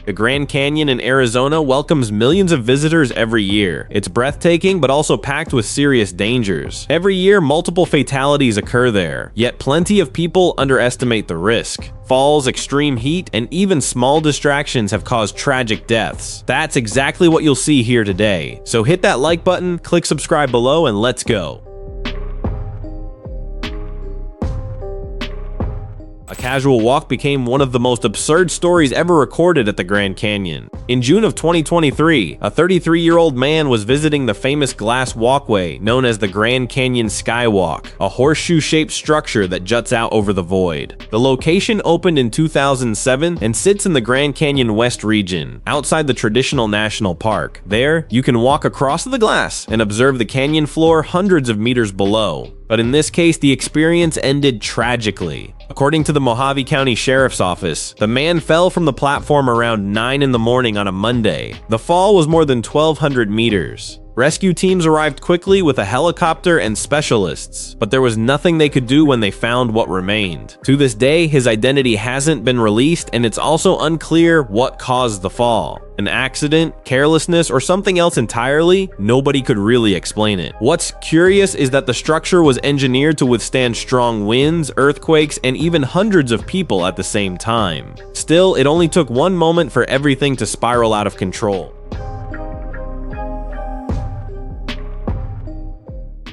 The Grand Canyon in Arizona welcomes millions of visitors every year. It's breathtaking, but also packed with serious dangers. Every year, multiple fatalities occur there, yet plenty of people underestimate the risk. Falls, extreme heat, and even small distractions have caused tragic deaths. That's exactly what you'll see here today. So hit that like button, click subscribe below, and let's go. A casual walk became one of the most absurd stories ever recorded at the Grand Canyon. In June of 2023, a 33-year-old man was visiting the famous glass walkway known as the Grand Canyon Skywalk, a horseshoe-shaped structure that juts out over the void. The location opened in 2007 and sits in the Grand Canyon West region, outside the traditional national park. There, you can walk across the glass and observe the canyon floor hundreds of meters below. But in this case, the experience ended tragically. According to the Mojave County Sheriff's Office, the man fell from the platform around 9 in the morning on a Monday. The fall was more than 1,200 meters. Rescue teams arrived quickly with a helicopter and specialists, but there was nothing they could do when they found what remained. To this day, his identity hasn't been released, and it's also unclear what caused the fall. An accident, carelessness, or something else entirely? Nobody could really explain it. What's curious is that the structure was engineered to withstand strong winds, earthquakes, and even hundreds of people at the same time. Still, it only took one moment for everything to spiral out of control.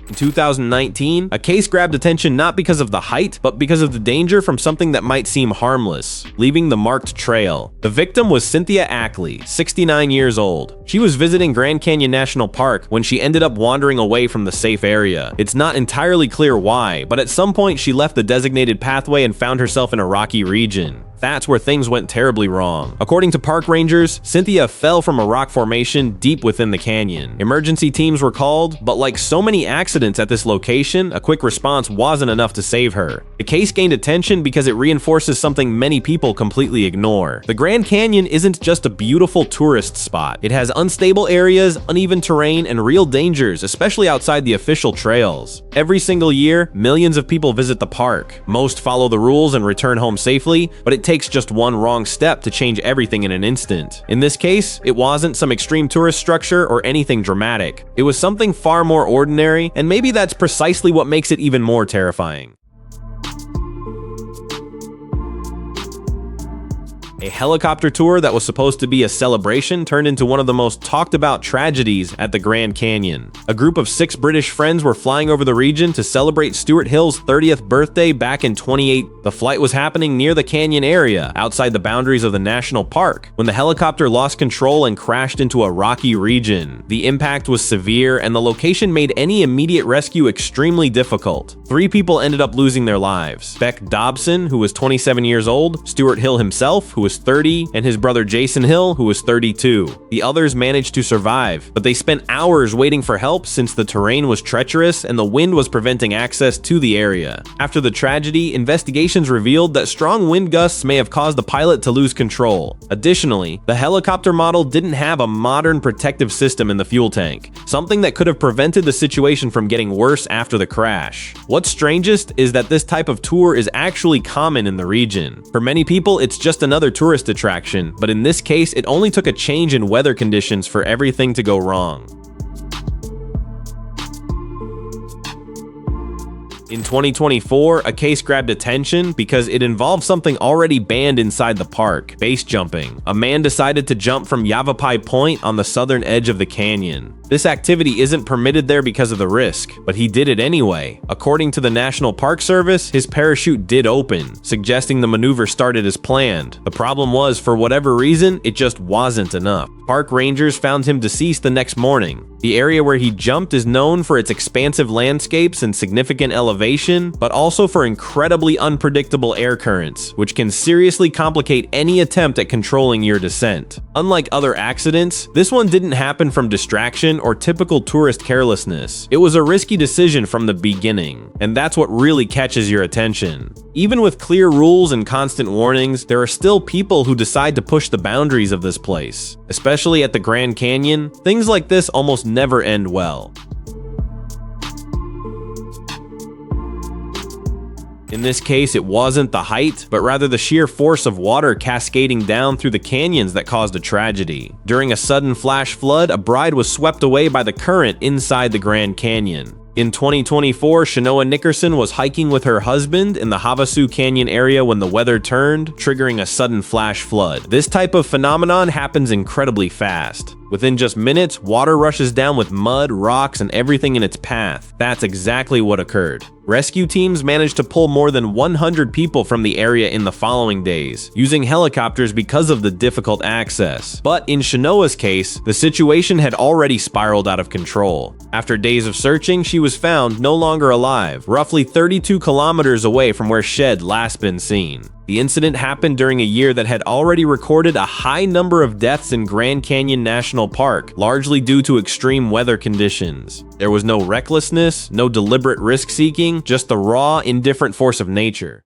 In 2019, a case grabbed attention not because of the height, but because of the danger from something that might seem harmless, leaving the marked trail. The victim was Cynthia Ackley, 69 years old. She was visiting Grand Canyon National Park when she ended up wandering away from the safe area. It's not entirely clear why, but at some point she left the designated pathway and found herself in a rocky region. That's where things went terribly wrong. According to park rangers, Cynthia fell from a rock formation deep within the canyon. Emergency teams were called, but like so many accidents at this location, a quick response wasn't enough to save her. The case gained attention because it reinforces something many people completely ignore. The Grand Canyon isn't just a beautiful tourist spot. It has unstable areas, uneven terrain, and real dangers, especially outside the official trails. Every single year, millions of people visit the park. Most follow the rules and return home safely, but it takes just one wrong step to change everything in an instant. In this case, it wasn't some extreme tourist structure or anything dramatic. It was something far more ordinary, and maybe that's precisely what makes it even more terrifying. A helicopter tour that was supposed to be a celebration turned into one of the most talked about tragedies at the Grand Canyon. A group of 6 British friends were flying over the region to celebrate Stuart Hill's 30th birthday back in 2018. The flight was happening near the canyon area, outside the boundaries of the national park, when the helicopter lost control and crashed into a rocky region. The impact was severe, and the location made any immediate rescue extremely difficult. 3 people ended up losing their lives: Beck Dobson, who was 27 years old, Stuart Hill himself, who was 30, and his brother Jason Hill, who was 32. The others managed to survive, but they spent hours waiting for help since the terrain was treacherous and the wind was preventing access to the area. After the tragedy, investigations revealed that strong wind gusts may have caused the pilot to lose control. Additionally, the helicopter model didn't have a modern protective system in the fuel tank, something that could have prevented the situation from getting worse after the crash. What's strangest is that this type of tour is actually common in the region. For many people, it's just another tourist attraction, but in this case, it only took a change in weather conditions for everything to go wrong. In 2024, a case grabbed attention because it involved something already banned inside the park: base jumping. A man decided to jump from Yavapai Point on the southern edge of the canyon. This activity isn't permitted there because of the risk, but he did it anyway. According to the National Park Service, his parachute did open, suggesting the maneuver started as planned. The problem was, for whatever reason, it just wasn't enough. Park rangers found him deceased the next morning. The area where he jumped is known for its expansive landscapes and significant elevation, but also for incredibly unpredictable air currents, which can seriously complicate any attempt at controlling your descent. Unlike other accidents, this one didn't happen from distraction or typical tourist carelessness. It was a risky decision from the beginning, and that's what really catches your attention. Even with clear rules and constant warnings, there are still people who decide to push the boundaries of this place. Especially at the Grand Canyon, things like this almost never end well. In this case, it wasn't the height, but rather the sheer force of water cascading down through the canyons that caused a tragedy. During a sudden flash flood, a bride was swept away by the current inside the Grand Canyon. In 2024, Shanoa Nickerson was hiking with her husband in the Havasu Canyon area when the weather turned, triggering a sudden flash flood. This type of phenomenon happens incredibly fast. Within just minutes, water rushes down with mud, rocks, and everything in its path. That's exactly what occurred. Rescue teams managed to pull more than 100 people from the area in the following days, using helicopters because of the difficult access. But in Shanoa's case, the situation had already spiraled out of control. After days of searching, she was found no longer alive, roughly 32 kilometers away from where she had last been seen. The incident happened during a year that had already recorded a high number of deaths in Grand Canyon National Park, largely due to extreme weather conditions. There was no recklessness, no deliberate risk-seeking, just the raw, indifferent force of nature.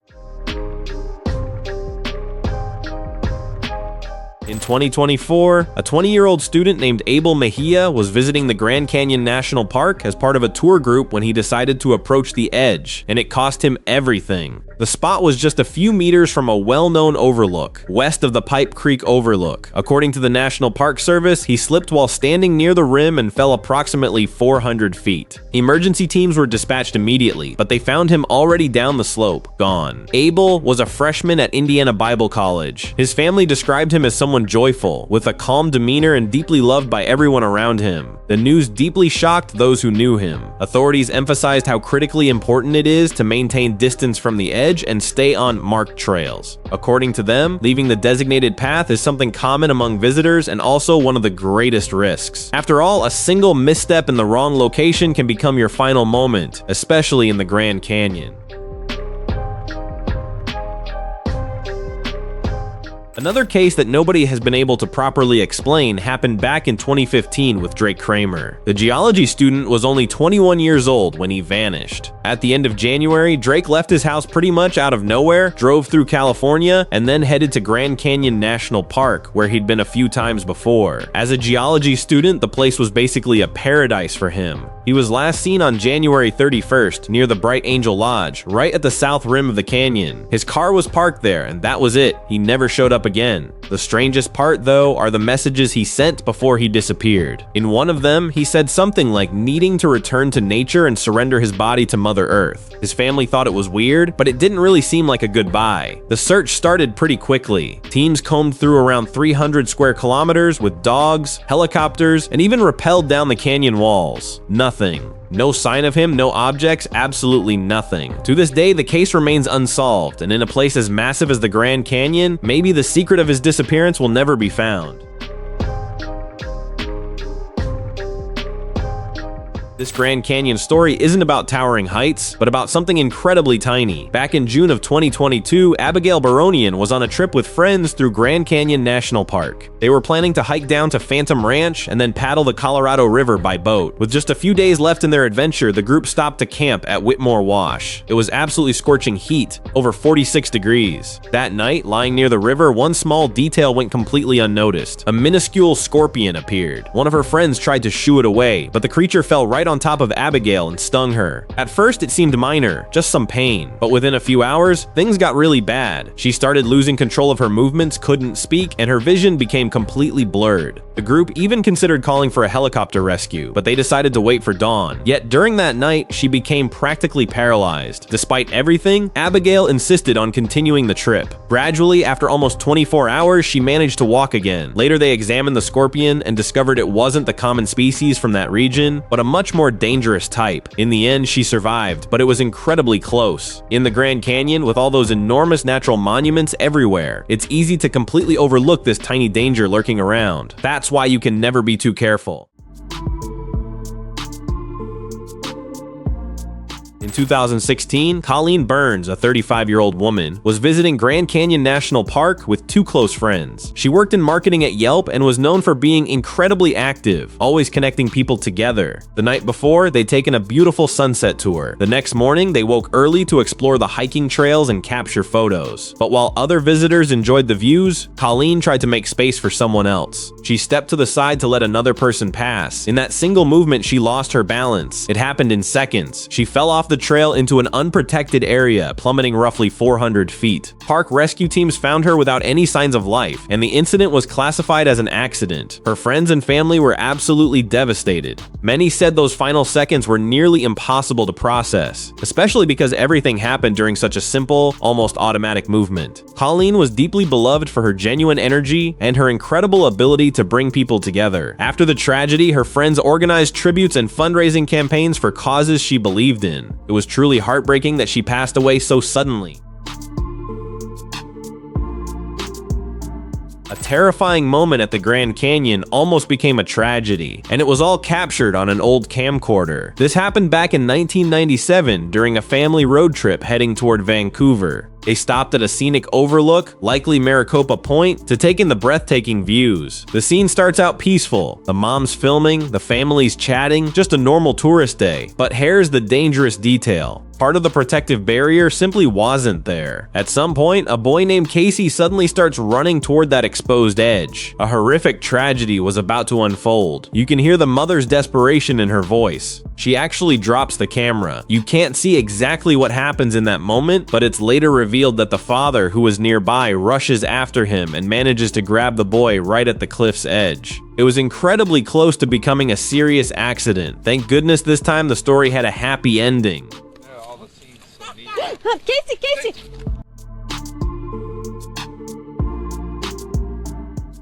In 2024, a 20-year-old student named Abel Mejia was visiting the Grand Canyon National Park as part of a tour group when he decided to approach the edge, and it cost him everything. The spot was just a few meters from a well-known overlook, west of the Pipe Creek Overlook. According to the National Park Service, he slipped while standing near the rim and fell approximately 400 feet. Emergency teams were dispatched immediately, but they found him already down the slope, gone. Abel was a freshman at Indiana Bible College. His family described him as someone joyful, with a calm demeanor and deeply loved by everyone around him. The news deeply shocked those who knew him. Authorities emphasized how critically important it is to maintain distance from the edge and stay on marked trails. According to them, leaving the designated path is something common among visitors and also one of the greatest risks. After all, a single misstep in the wrong location can become your final moment, especially in the Grand Canyon. Another case that nobody has been able to properly explain happened back in 2015 with Drake Kramer. The geology student was only 21 years old when he vanished. At the end of January, Drake left his house pretty much out of nowhere, drove through California, and then headed to Grand Canyon National Park, where he'd been a few times before. As a geology student, the place was basically a paradise for him. He was last seen on January 31st near the Bright Angel Lodge, right at the south rim of the canyon. His car was parked there, and that was it. He never showed up again. The strangest part, though, are the messages he sent before he disappeared. In one of them, he said something like needing to return to nature and surrender his body to Mother Earth. His family thought it was weird, but it didn't really seem like a goodbye. The search started pretty quickly. Teams combed through around 300 square kilometers with dogs, helicopters, and even rappelled down the canyon walls. Nothing. No sign of him, no objects, absolutely nothing. To this day, the case remains unsolved, and in a place as massive as the Grand Canyon, maybe the secret of his disappearance will never be found. This Grand Canyon story isn't about towering heights, but about something incredibly tiny. Back in June of 2022, Abigail Baronian was on a trip with friends through Grand Canyon National Park. They were planning to hike down to Phantom Ranch and then paddle the Colorado River by boat. With just a few days left in their adventure, the group stopped to camp at Whitmore Wash. It was absolutely scorching heat, over 46 degrees. That night, lying near the river, one small detail went completely unnoticed. A minuscule scorpion appeared. One of her friends tried to shoo it away, but the creature fell right on top of Abigail and stung her. At first, it seemed minor, just some pain, but within a few hours, things got really bad. She started losing control of her movements, couldn't speak, and her vision became completely blurred. The group even considered calling for a helicopter rescue, but they decided to wait for dawn. Yet during that night, she became practically paralyzed. Despite everything, Abigail insisted on continuing the trip. Gradually, after almost 24 hours, she managed to walk again. Later, they examined the scorpion and discovered it wasn't the common species from that region, but a much more dangerous type. In the end, she survived, but it was incredibly close. In the Grand Canyon, with all those enormous natural monuments everywhere, it's easy to completely overlook this tiny danger lurking around. That's why you can never be too careful. In 2016, Colleen Burns, a 35-year-old woman, was visiting Grand Canyon National Park with two close friends. She worked in marketing at Yelp and was known for being incredibly active, always connecting people together. The night before, they'd taken a beautiful sunset tour. The next morning, they woke early to explore the hiking trails and capture photos. But while other visitors enjoyed the views, Colleen tried to make space for someone else. She stepped to the side to let another person pass. In that single movement, she lost her balance. It happened in seconds. She fell off the trail into an unprotected area, plummeting roughly 400 feet. Park rescue teams found her without any signs of life, and the incident was classified as an accident. Her friends and family were absolutely devastated. Many said those final seconds were nearly impossible to process, especially because everything happened during such a simple, almost automatic movement. Colleen was deeply beloved for her genuine energy and her incredible ability to bring people together. After the tragedy, her friends organized tributes and fundraising campaigns for causes she believed in. It was truly heartbreaking that she passed away so suddenly. A terrifying moment at the Grand Canyon almost became a tragedy, and it was all captured on an old camcorder. This happened back in 1997 during a family road trip heading toward Vancouver. They stopped at a scenic overlook, likely Maricopa Point, to take in the breathtaking views. The scene starts out peaceful. The mom's filming, the family's chatting, just a normal tourist day. But here's the dangerous detail. Part of the protective barrier simply wasn't there. At some point, a boy named Casey suddenly starts running toward that exposed edge. A horrific tragedy was about to unfold. You can hear the mother's desperation in her voice. She actually drops the camera. You can't see exactly what happens in that moment, but it's later revealed that the father, who was nearby, rushes after him and manages to grab the boy right at the cliff's edge. It was incredibly close to becoming a serious accident. Thank goodness this time the story had a happy ending. Casey!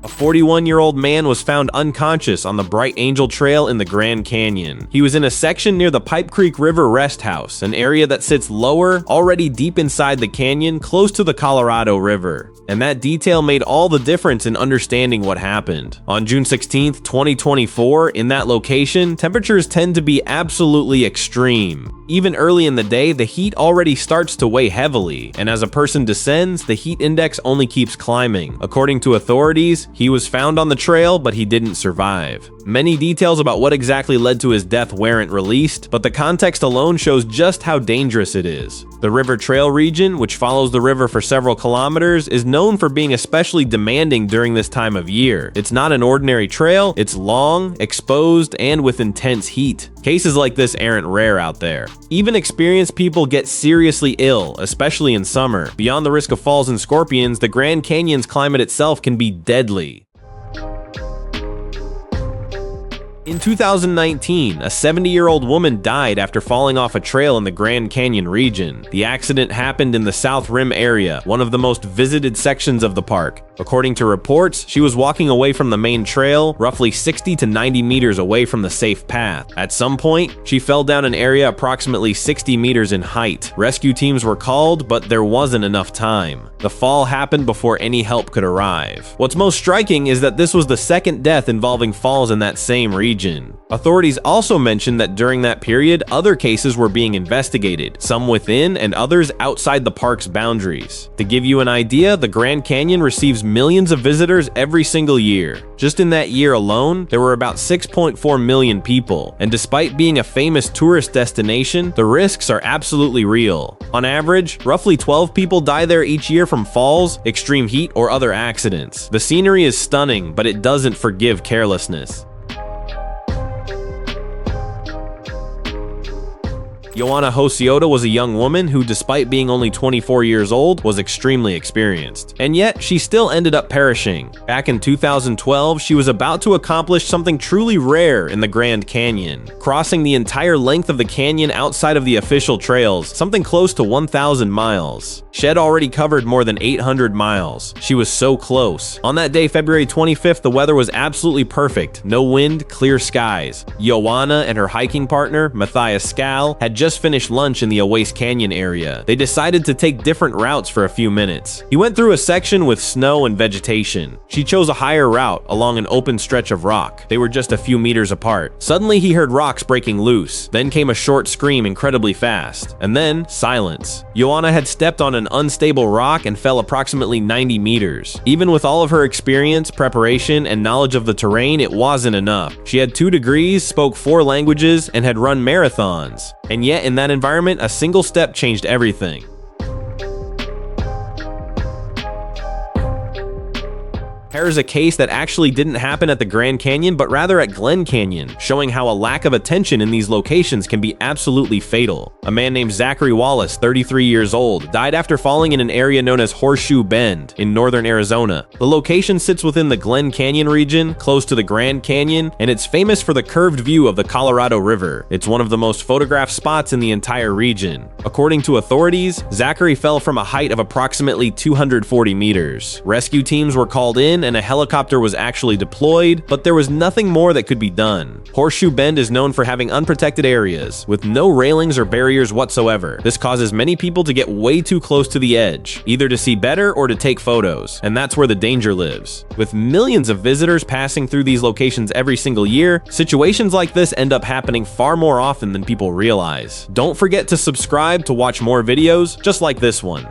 A 41-year-old man was found unconscious on the Bright Angel Trail in the Grand Canyon. He was in a section near the Pipe Creek River Rest House, an area that sits lower, already deep inside the canyon, close to the Colorado River. And that detail made all the difference in understanding what happened. On June 16, 2024, in that location, temperatures tend to be absolutely extreme. Even early in the day, the heat already starts to weigh heavily, and as a person descends, the heat index only keeps climbing. According to authorities, he was found on the trail, but he didn't survive. Many details about what exactly led to his death weren't released, but the context alone shows just how dangerous it is. The River Trail region, which follows the river for several kilometers, is known for being especially demanding during this time of year. It's not an ordinary trail, it's long, exposed, and with intense heat. Cases like this aren't rare out there. Even experienced people get seriously ill, especially in summer. Beyond the risk of falls and scorpions, the Grand Canyon's climate itself can be deadly. In 2019, a 70-year-old woman died after falling off a trail in the Grand Canyon region. The accident happened in the South Rim area, one of the most visited sections of the park. According to reports, she was walking away from the main trail, roughly 60 to 90 meters away from the safe path. At some point, she fell down an area approximately 60 meters in height. Rescue teams were called, but there wasn't enough time. The fall happened before any help could arrive. What's most striking is that this was the second death involving falls in that same region. Authorities also mentioned that during that period, other cases were being investigated, some within and others outside the park's boundaries. To give you an idea, the Grand Canyon receives millions of visitors every single year. Just in that year alone, there were about 6.4 million people, and despite being a famous tourist destination, the risks are absolutely real. On average, roughly 12 people die there each year from falls, extreme heat, or other accidents. The scenery is stunning, but it doesn't forgive carelessness. Joanna Hosiota was a young woman who, despite being only 24 years old, was extremely experienced. And yet, she still ended up perishing. Back in 2012, she was about to accomplish something truly rare in the Grand Canyon, crossing the entire length of the canyon outside of the official trails, something close to 1,000 miles. She had already covered more than 800 miles. She was so close. On that day, February 25th, the weather was absolutely perfect. No wind, clear skies. Joanna and her hiking partner, Matthias Skal, had just finished lunch in the Oase Canyon area. They decided to take different routes for a few minutes. He went through a section with snow and vegetation. She chose a higher route along an open stretch of rock. They were just a few meters apart. Suddenly, he heard rocks breaking loose. Then came a short scream incredibly fast. And then, silence. Joanna had stepped on an unstable rock and fell approximately 90 meters. Even with all of her experience, preparation, and knowledge of the terrain, it wasn't enough. She had 2 degrees, spoke 4 languages, and had run marathons. And yet, in that environment, a single step changed everything. Here's a case that actually didn't happen at the Grand Canyon, but rather at Glen Canyon, showing how a lack of attention in these locations can be absolutely fatal. A man named Zachary Wallace, 33 years old, died after falling in an area known as Horseshoe Bend in northern Arizona. The location sits within the Glen Canyon region, close to the Grand Canyon, and it's famous for the curved view of the Colorado River. It's one of the most photographed spots in the entire region. According to authorities, Zachary fell from a height of approximately 240 meters. Rescue teams were called in and a helicopter was actually deployed, but there was nothing more that could be done. Horseshoe Bend is known for having unprotected areas, with no railings or barriers whatsoever. This causes many people to get way too close to the edge, either to see better or to take photos, and that's where the danger lives. With millions of visitors passing through these locations every single year, situations like this end up happening far more often than people realize. Don't forget to subscribe to watch more videos just like this one.